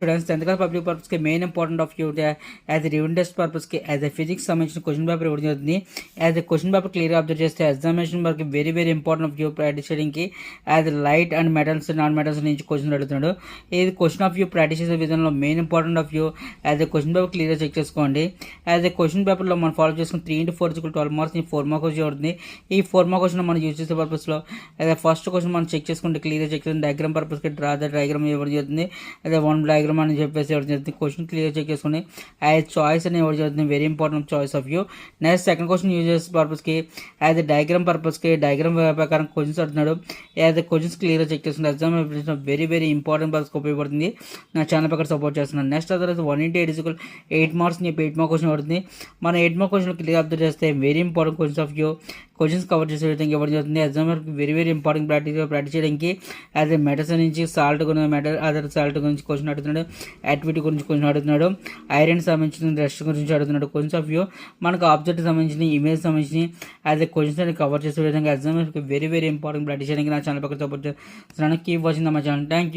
Students 10th class public పర్పస్కి main important of you as revision test పర్పస్కి as a physics సంబంధించిన question paper ఇవ్వడం జరుగుతుంది. As a question paper క్లియర్గా observe చేస్తే ఎగ్జామినేషన్ వరకు very very important of you practice చేయడానికి as light and metals non metals నుంచి క్వశ్చన్ అడుగుతున్నాడు. ఇది క్వశ్చన్ ఆఫ్ యూ ప్రాక్టీస్ చేసే విధానంలో main important of you as a question paper క్లియర్గా చెక్ చేసుకోండి. యాజ్ ఎ క్వశ్చన్ పేపర్లో మనం ఫాలో చేసుకుని 3 into 4 = 12 మార్క్స్ 4 మార్క్ క్వశ్చన్ అవుతుంది. ఈ 4 మార్క్ క్వశ్చన్ మనం యూజ్ చేసే పర్పస్లో అదే ఫస్ట్ క్వశ్చన్ మనం చెక్ చేసుకుంటే క్లియర్గా చెక్ చేసి డయాగ్రామ్ పర్పస్కి డ్రా ద డయాగ్రామ్ ఇవ్వడం జరుగుతుంది. అదే 1 డయాగ్రామ్ అని చెప్పేసి ఇవ్వడం జరుగుతుంది. క్వశ్చన్ క్లియర్ చెక్ చేసుకుని యాజ్ చాయిస్ అని ఇవ్వడం జరుగుతుంది. Very important choice of you. Next second question use చేసే పర్పస్కి యాజ్ డయాగ్రామ్ పర్పస్కి డయాగ్రామ్ ప్రకారం క్వశ్చన్స్ అడుగుతున్నాడు. యాజ్ క్వశ్చన్స్ క్లియర్గా చెక్ చేసుకుని ఎగ్జామ్ వెరీ వెరీ ఇంపార్టెంట్ పర్పస్కి ఉపయోగపడుతుంది. నా ఛానల్ ప్రకారం సపోర్ట్ చేస్తున్నాను. Next other 1 into 8 = 8 marks 8 mark question పడుతుంది. మనం 8 మార్క్ క్వశ్చన్ క్లియర్ అబ్జర్వ్ చేస్తే very important questions of you questions cover చేసే విధంగా ఇవ్వడం జరుగుతుంది. Exam very very important practice చేయడానికి యాజ్ ఎ మెటల్స్ నుంచి సాల్ట్ గురించి మెటల్ అదర్ సాల్ట్ గురించి క్వశ్చన్ అడుగుతున్నాడు. యాక్టివిటీ గురించి క్వశ్చన్ అడుగుతున్నాడు. ఐరన్ సంబంధించిన రెస్ట్ గురించి అడుగుతున్నాడు. క్వశ్చన్స్ ఆఫ్ వ్యూ మనకు ఆబ్జెక్ట్ సంబంధించిన ఇమేజ్ సంబంధించి యాజ్ ఎ క్వశ్చన్స్ అని కవర్ చేసే విధంగా exam very very important practice చేయడానికి నా ఛానల్ పక్కన సపోర్ట్ చేస్తున్నాను. Keep watching my channel. Thank you.